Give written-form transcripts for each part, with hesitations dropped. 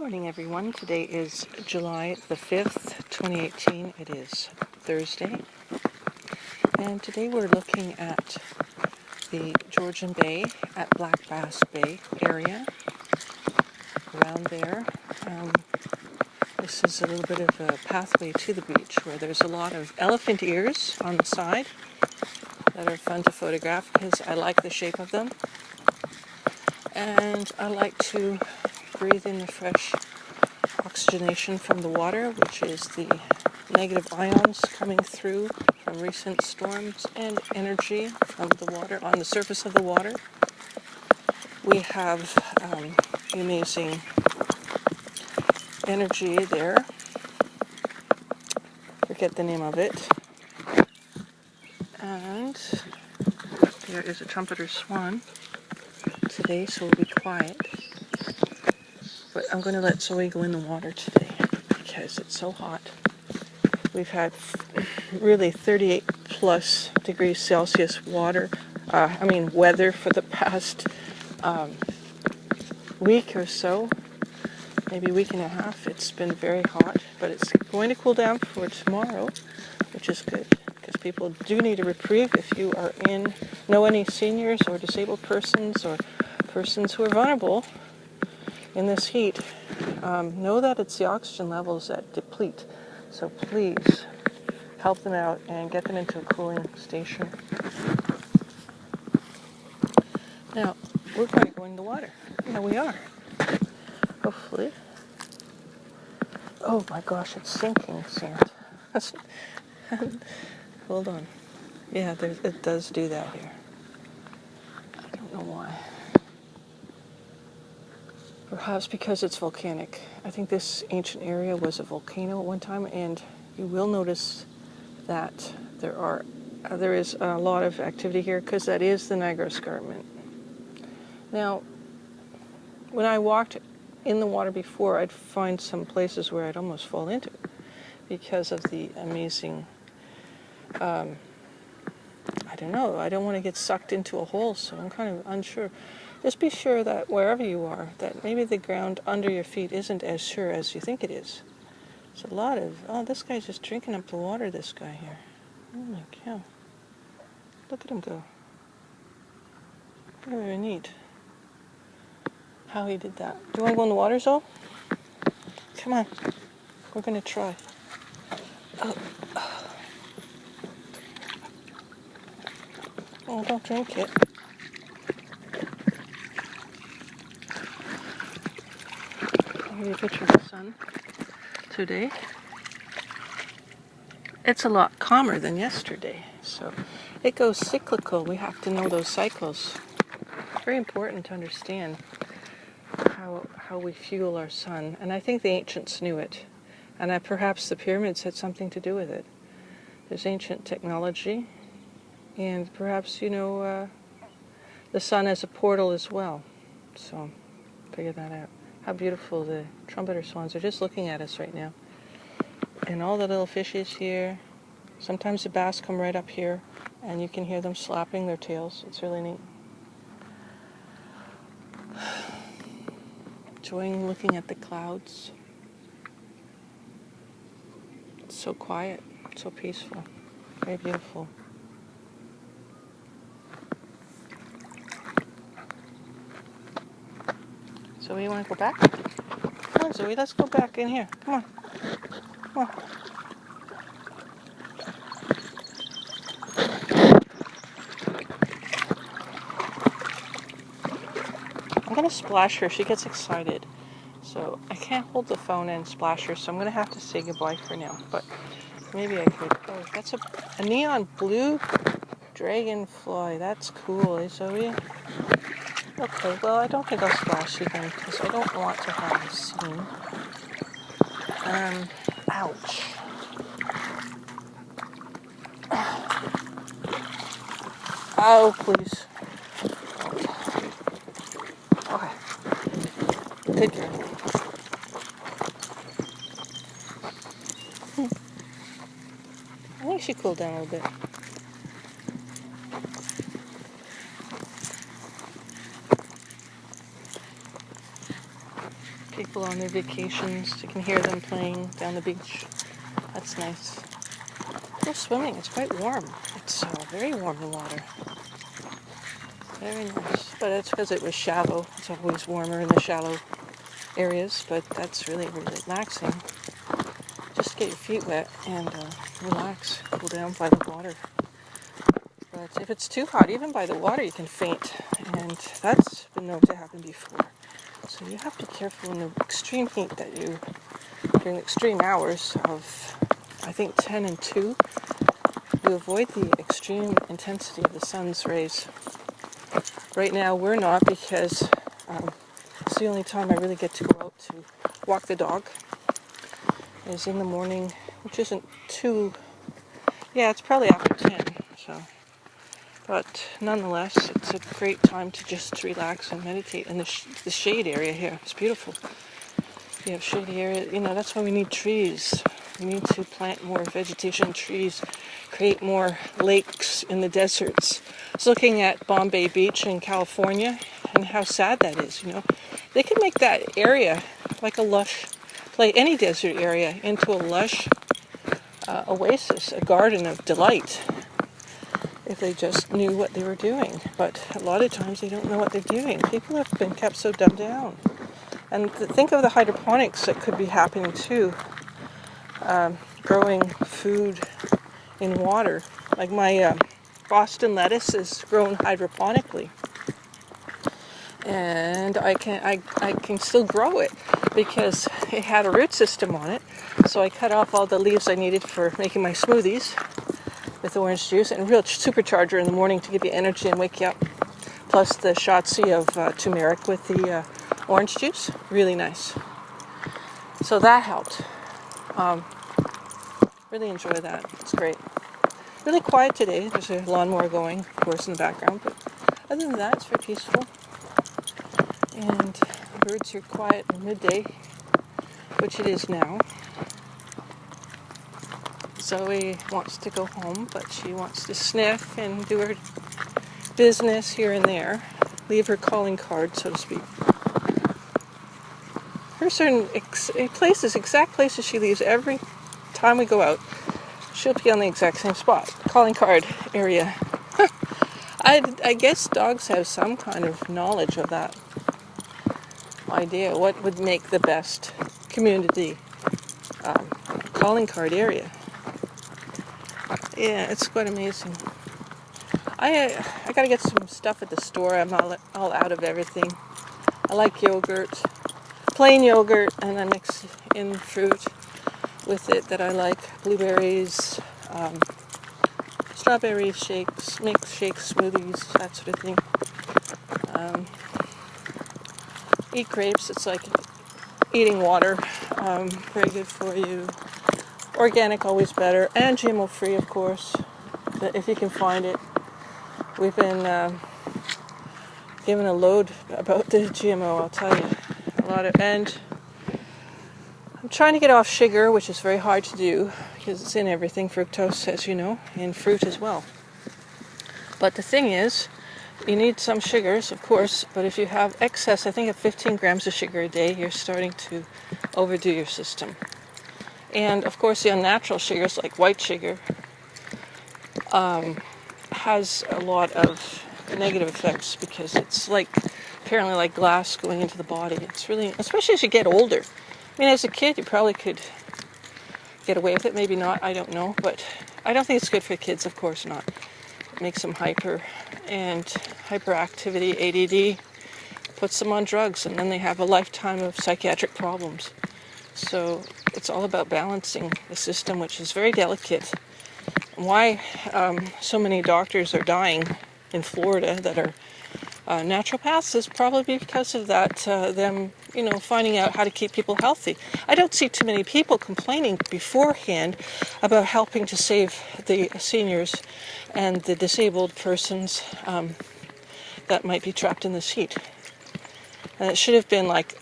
Morning everyone. Today is July the 5th, 2018. It is Thursday. And today we're looking at the Georgian Bay at Black Bass Bay area. Around there. This is a little bit of a pathway to the beach where there's a lot of elephant ears on the side that are fun to photograph because I like the shape of them. And I like to breathe in the fresh oxygenation from the water, which is the negative ions coming through from recent storms and energy from the water on the surface of the water. We have the amazing energy there. Forget the name of it. And there is a trumpeter swan today, so we'll be quiet. But I'm going to let Zoe go in the water today because it's so hot. We've had really 38 plus degrees Celsius weather for the past week or so, maybe week and a half. It's been very hot, but it's going to cool down for tomorrow, which is good because people do need a reprieve. If you know any seniors or disabled persons or persons who are vulnerable in this heat, know that it's the oxygen levels that deplete. So please help them out and get them into a cooling station. Now, we're going to go in the water. Here we are. Hopefully. Oh my gosh, it's sinking sand. Hold on. Yeah, it does do that here. I don't know why. Perhaps because it's volcanic. I think this ancient area was a volcano at one time, and you will notice that there is a lot of activity here because that is the Niagara Escarpment. Now, when I walked in the water before, I'd find some places where I'd almost fall into it because of the amazing, I don't know, I don't want to get sucked into a hole, so I'm kind of unsure. Just be sure that wherever you are, that maybe the ground under your feet isn't as sure as you think it is. It's a lot of, this guy's just drinking up the water, this guy here. Oh my cow. Look at him go. Very neat. How he did that. Do you want to go in the water, Zoe? Come on. We're going to try. Oh, don't drink it. I'll give you a picture of the sun today. It's a lot calmer than yesterday, so it goes cyclical. We have to know those cycles. It's very important to understand how we fuel our sun, and I think the ancients knew it, and perhaps the pyramids had something to do with it. There's ancient technology, and perhaps, the sun as a portal as well. So, figure that out. How beautiful the trumpeter swans are just looking at us right now. And all the little fishes here. Sometimes the bass come right up here, and you can hear them slapping their tails. It's really neat. Enjoying looking at the clouds. It's so quiet, so peaceful, very beautiful. Zoe, you want to go back? Come on, Zoe, let's go back in here. Come on. Come on. I'm going to splash her. She gets excited. So I can't hold the phone and splash her, so I'm going to have to say goodbye for now. But maybe I could. Oh, that's a neon blue dragonfly. That's cool, eh, Zoe? Okay, well, I don't think I'll splash you then, because I don't want to have a scene. Ouch. Oh, please. Okay. Good girl. I think she cooled down a little bit. People on their vacations, you can hear them playing down the beach. That's nice. Go swimming, it's quite warm. It's very warm, the water. Very nice. But it's because it was shallow. It's always warmer in the shallow areas, but that's really, really relaxing. Just get your feet wet and relax, cool down by the water. But if it's too hot, even by the water, you can faint, and that's been known to happen before. So you have to be careful in the extreme heat that you, during the extreme hours of, I think, 10 and 2, you avoid the extreme intensity of the sun's rays. Right now, we're not, because it's the only time I really get to go out to walk the dog, is in the morning, which isn't too, yeah, it's probably after 10, so. But nonetheless, it's a great time to just relax and meditate in the shade area here. It's beautiful. You have shady area, that's why we need trees. We need to plant more vegetation, trees, create more lakes in the deserts. I was looking at Bombay Beach in California, and how sad that is, They could make that area like a lush, any desert area into a lush oasis, a garden of delight, if they just knew what they were doing. But a lot of times they don't know what they're doing. People have been kept so dumbed down. And think of the hydroponics that could be happening too. Growing food in water. Like my Boston lettuce is grown hydroponically. And I can still grow it because it had a root system on it. So I cut off all the leaves I needed for making my smoothies with orange juice, and a real supercharger in the morning to give you energy and wake you up. Plus the shotzi of turmeric with the orange juice. Really nice. So that helped. Really enjoy that. It's great. Really quiet today. There's a lawnmower going, of course, in the background. But other than that, it's very peaceful. And the birds are quiet at midday, which it is now. Zoe wants to go home, but she wants to sniff and do her business here and there. Leave her calling card, so to speak. Her certain places, exact places she leaves every time we go out, she'll be on the exact same spot. Calling card area. I guess dogs have some kind of knowledge of that idea. What would make the best community calling card area? Yeah, it's quite amazing. I gotta get some stuff at the store. I'm all out of everything. I like yogurt, plain yogurt, and I mix in fruit with it that I like. Blueberries, strawberry shakes, milkshakes, smoothies, that sort of thing. Eat grapes. It's like eating water. Very good for you. Organic, always better, and GMO-free, of course, if you can find it. We've been given a load about the GMO, I'll tell you. And I'm trying to get off sugar, which is very hard to do, because it's in everything, fructose, as you know, in fruit as well. But the thing is, you need some sugars, of course, but if you have excess, I think of 15 grams of sugar a day, you're starting to overdo your system. And of course, the unnatural sugars, like white sugar, has a lot of negative effects because it's apparently like glass going into the body. It's really, especially as you get older. I mean, as a kid, you probably could get away with it, maybe not, I don't know. But I don't think it's good for kids, of course not. It makes them hyper, and hyperactivity, ADD, puts them on drugs, and then they have a lifetime of psychiatric problems. So it's all about balancing the system, which is very delicate. Why so many doctors are dying in Florida that are naturopaths is probably because of that, them, finding out how to keep people healthy. I don't see too many people complaining beforehand about helping to save the seniors and the disabled persons that might be trapped in this heat. And it should have been like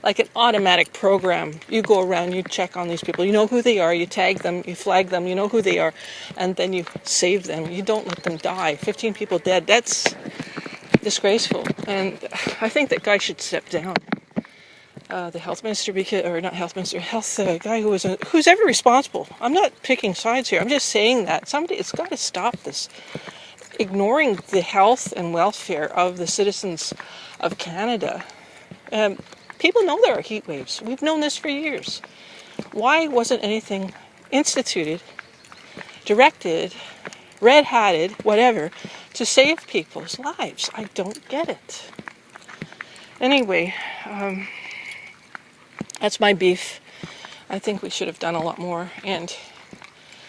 an automatic program. You go around, you check on these people. You know who they are, you tag them, you flag them, you know who they are, and then you save them. You don't let them die. 15 people dead, that's disgraceful. And I think that guy should step down. the health minister, because, or not health minister, health guy who's ever responsible. I'm not picking sides here. I'm just saying that it's got to stop this ignoring the health and welfare of the citizens of Canada. People know there are heat waves. We've known this for years. Why wasn't anything instituted, directed, red-hatted, whatever, to save people's lives? I don't get it. Anyway, that's my beef. I think we should have done a lot more, and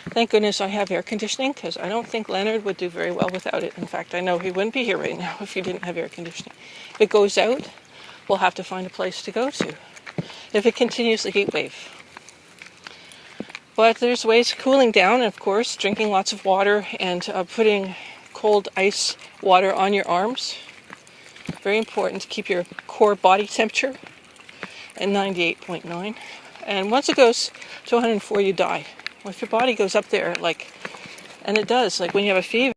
thank goodness I have air conditioning, because I don't think Leonard would do very well without it. In fact, I know he wouldn't be here right now if he didn't have air conditioning. If it goes out, we'll have to find a place to go to if it continues the heat wave. But there's ways of cooling down, and of course, drinking lots of water and putting cold ice water on your arms. Very important to keep your core body temperature at 98.9. And once it goes to 104, you die. Well, if your body goes up there, and it does, like when you have a fever,